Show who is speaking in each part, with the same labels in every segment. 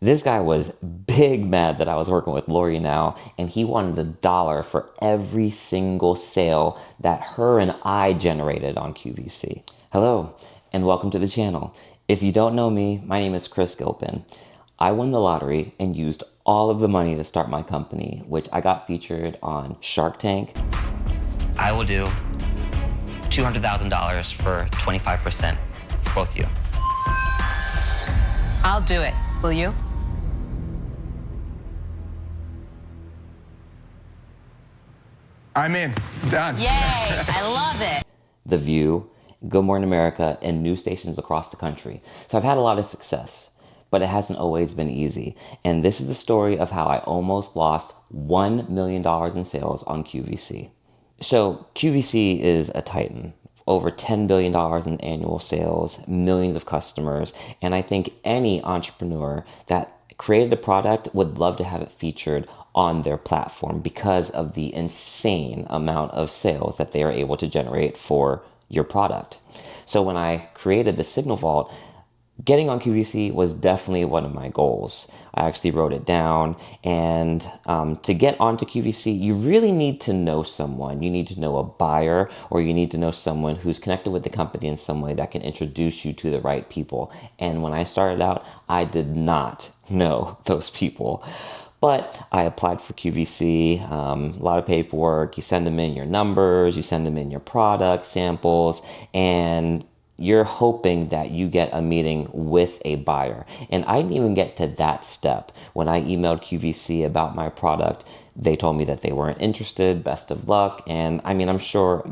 Speaker 1: This guy was big mad that I was working with Lori now, and he wanted $1 for every single sale that her and I generated on QVC. Hello, and welcome to the channel. If you don't know me, my name is Chris Gilpin. I won the lottery and used all of the money to start my company, which I got featured on Shark Tank.
Speaker 2: I will do $200,000 for 25% for both of you.
Speaker 3: I'll do it. Will you?
Speaker 4: I'm in. Done.
Speaker 3: Yay! I love it.
Speaker 1: The View, Good Morning America, and news stations across the country. So I've had a lot of success, but it hasn't always been easy. And this is the story of how I almost lost $1 million in sales on QVC. So QVC is a titan. Over $10 billion in annual sales, millions of customers, and I think any entrepreneur that created a product would love to have it featured on their platform because of the insane amount of sales that they are able to generate for your product. So when I created the SignalVault, getting on QVC was definitely one of my goals. I actually wrote it down, and to get onto QVC, you really need to know someone. You need to know a buyer, or you need to know someone who's connected with the company in some way that can introduce you to the right people. And when I started out, I did not know those people. But I applied for QVC, a lot of paperwork. You send them in your numbers, you send them in your product samples, and you're hoping that you get a meeting with a buyer. And I didn't even get to that step. When I emailed QVC about my product, they told me that they weren't interested, best of luck. And I mean, I'm sure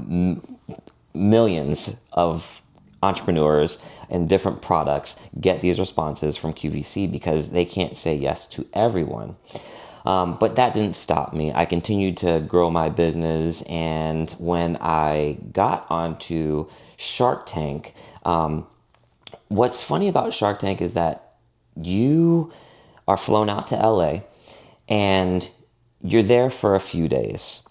Speaker 1: millions of entrepreneurs and different products get these responses from QVC because they can't say yes to everyone. But that didn't stop me. I continued to grow my business, and when I got onto Shark Tank, what's funny about Shark Tank is that you are flown out to LA and you're there for a few days.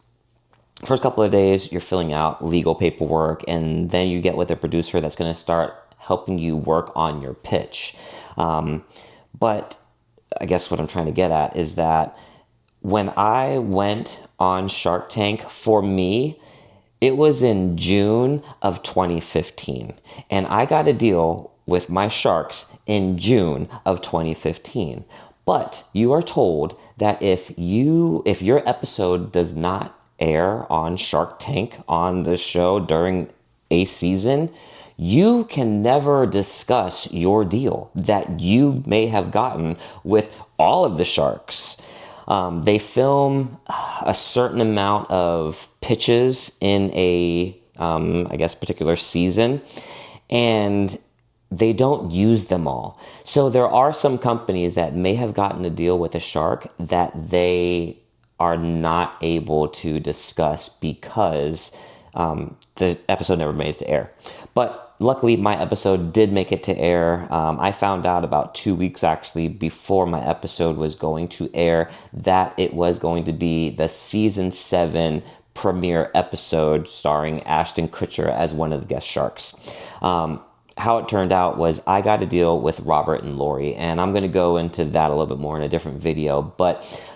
Speaker 1: First couple of days, you're filling out legal paperwork, and then you get with a producer that's going to start helping you work on your pitch. But I guess what I'm trying to get at is that when I went on Shark Tank, for me, it was in June of 2015. And I got a deal with my sharks in June of 2015. But you are told that if your episode does not air on Shark Tank on the show during a season, you can never discuss your deal that you may have gotten with all of the sharks. They film a certain amount of pitches in a, particular season, and they don't use them all. So there are some companies that may have gotten a deal with a shark that they are not able to discuss because the episode never made it to air. But luckily, my episode did make it to air. I found out about 2 weeks actually before my episode was going to air that it was going to be the season 7 premiere episode starring Ashton Kutcher as one of the guest sharks. How it turned out was I got a deal with Robert and Lori, and I'm going to go into that a little bit more in a different video. But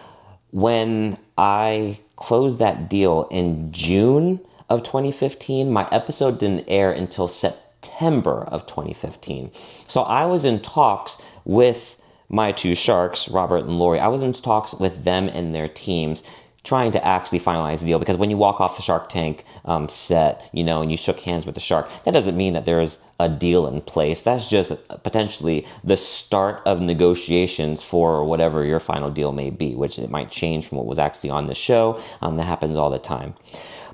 Speaker 1: when I closed that deal in June of 2015, my episode didn't air until September of 2015. So I was in talks with my two sharks, Robert and Lori. I was in talks with them and their teams trying to actually finalize the deal, because when you walk off the Shark Tank set, and you shook hands with the shark, that doesn't mean that there's a deal in place. That's just potentially the start of negotiations for whatever your final deal may be, which it might change from what was actually on the show. That happens all the time.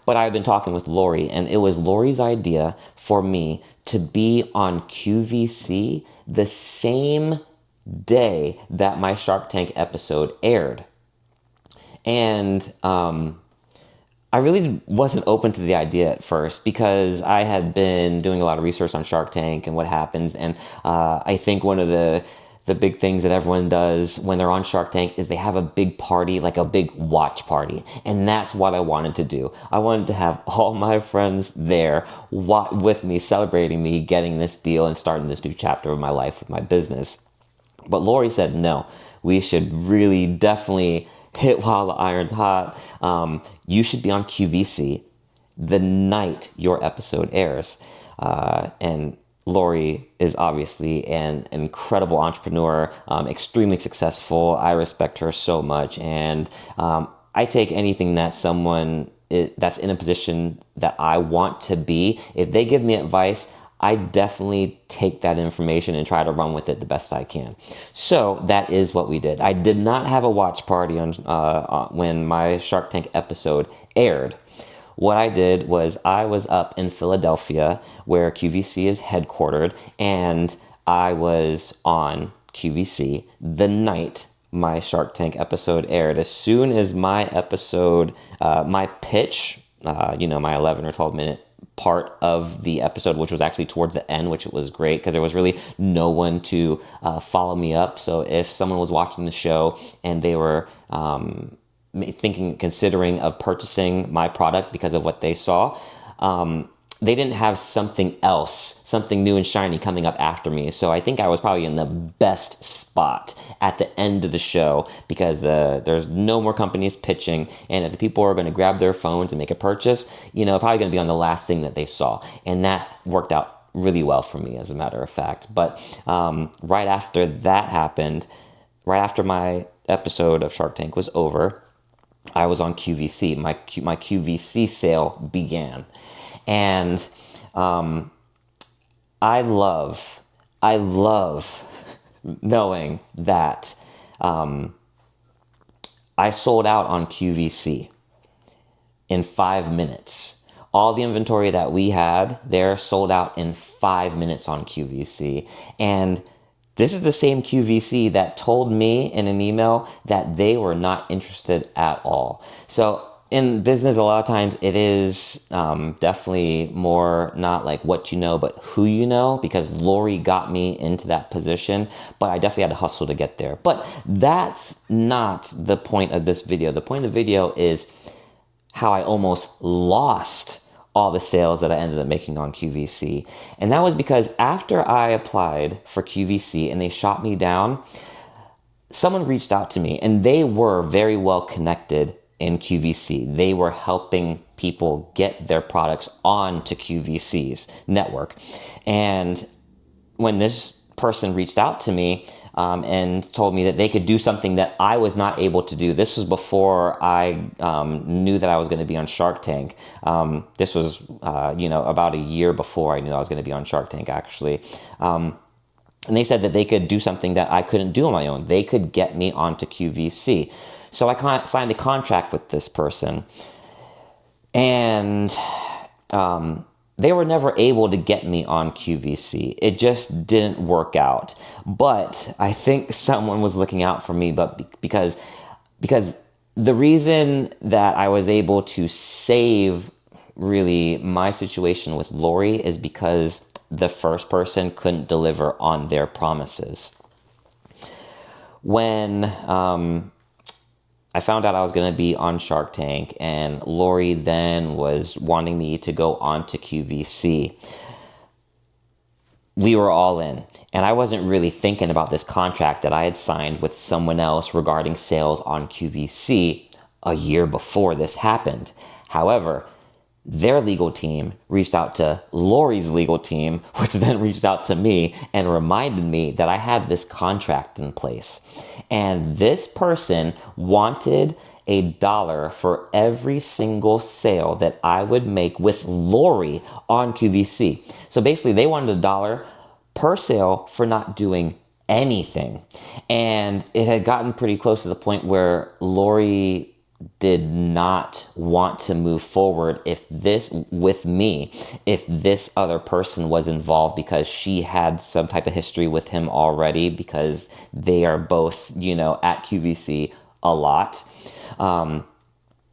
Speaker 1: But I've been talking with Lori, and it was Lori's idea for me to be on QVC the same day that my Shark Tank episode aired. And I really wasn't open to the idea at first because I had been doing a lot of research on Shark Tank and what happens. And I think one of the big things that everyone does when they're on Shark Tank is they have a big party, like a big watch party. And that's what I wanted to do. I wanted to have all my friends there with me, celebrating me getting this deal and starting this new chapter of my life with my business. But Lori said, no, we should really definitely hit while the iron's hot. You should be on QVC the night your episode airs. And Lori is obviously an incredible entrepreneur, extremely successful. I respect her so much. And I take anything that someone that's in a position that I want to be. If they give me advice, I definitely take that information and try to run with it the best I can. So that is what we did. I did not have a watch party on when my Shark Tank episode aired. What I did was I was up in Philadelphia, where QVC is headquartered, and I was on QVC the night my Shark Tank episode aired. As soon as my episode, my pitch, my 11 or 12 minute part of the episode, which was actually towards the end, which was great because there was really no one to follow me up. So if someone was watching the show and they were considering of purchasing my product because of what they saw, they didn't have something else, something new and shiny coming up after me. So I think I was probably in the best spot at the end of the show because there's no more companies pitching. And if the people are going to grab their phones and make a purchase, probably going to be on the last thing that they saw. And that worked out really well for me, as a matter of fact. But right after that happened, right after my episode of Shark Tank was over, I was on QVC. My QVC sale began. And I love knowing that I sold out on QVC in 5 minutes. All the inventory that we had there sold out in 5 minutes on QVC. And this is the same QVC that told me in an email that they were not interested at all. So in business, a lot of times it is definitely more not like what you know, but who you know, because Lori got me into that position, but I definitely had to hustle to get there. But that's not the point of this video. The point of the video is how I almost lost all the sales that I ended up making on QVC. And that was because after I applied for QVC and they shot me down, someone reached out to me and they were very well connected in QVC. They were helping people get their products onto QVC's network. And when this person reached out to me and told me that they could do something that I was not able to do, this was before I knew that I was going to be on Shark Tank. This was, about a year before I knew I was going to be on Shark Tank, actually. And they said that they could do something that I couldn't do on my own. They could get me onto QVC. So I signed a contract with this person, and they were never able to get me on QVC. It just didn't work out. But I think someone was looking out for me, but because the reason that I was able to save really my situation with Lori is because the first person couldn't deliver on their promises. When I found out I was going to be on Shark Tank, and Lori then was wanting me to go on to QVC, we were all in. And I wasn't really thinking about this contract that I had signed with someone else regarding sales on QVC a year before this happened. However, their legal team reached out to Lori's legal team, which then reached out to me and reminded me that I had this contract in place. And this person wanted $1 for every single sale that I would make with Lori on QVC. So basically, they wanted $1 per sale for not doing anything. And it had gotten pretty close to the point where Lori did not want to move forward if this other person was involved, because she had some type of history with him already, because they are both, at QVC a lot.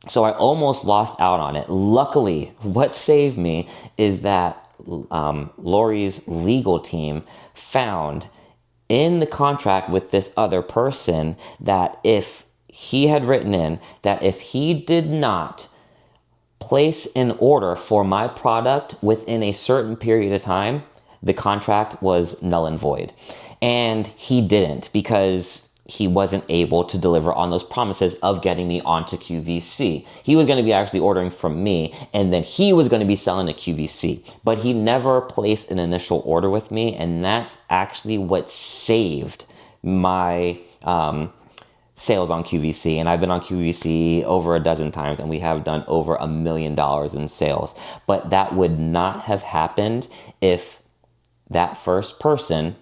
Speaker 1: So I almost lost out on it. Luckily, what saved me is that Lori's legal team found in the contract with this other person that if he had written in that if he did not place an order for my product within a certain period of time, the contract was null and void. And he didn't, because he wasn't able to deliver on those promises of getting me onto QVC. He was going to be actually ordering from me, and then he was going to be selling to QVC. But he never placed an initial order with me, and that's actually what saved my sales on QVC. And I've been on QVC over a dozen times, and we have done over $1 million in sales. But that would not have happened if that first person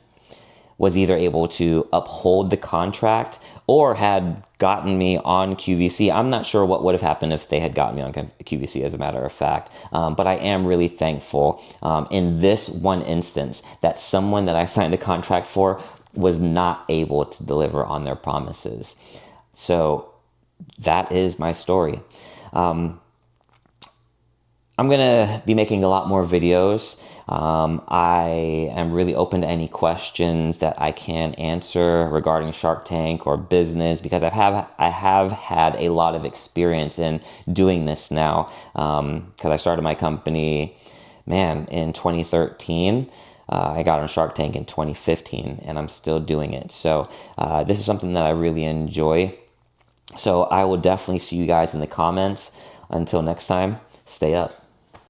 Speaker 1: was either able to uphold the contract or had gotten me on QVC. I'm not sure what would have happened if they had gotten me on QVC, as a matter of fact. But I am really thankful in this one instance that someone that I signed a contract for was not able to deliver on their promises. So that is my story. I'm going to be making a lot more videos. I am really open to any questions that I can answer regarding Shark Tank or business, because I have had a lot of experience in doing this now, because I started my company, in 2013. I got on Shark Tank in 2015, and I'm still doing it. So this is something that I really enjoy. So I will definitely see you guys in the comments. Until next time, stay up.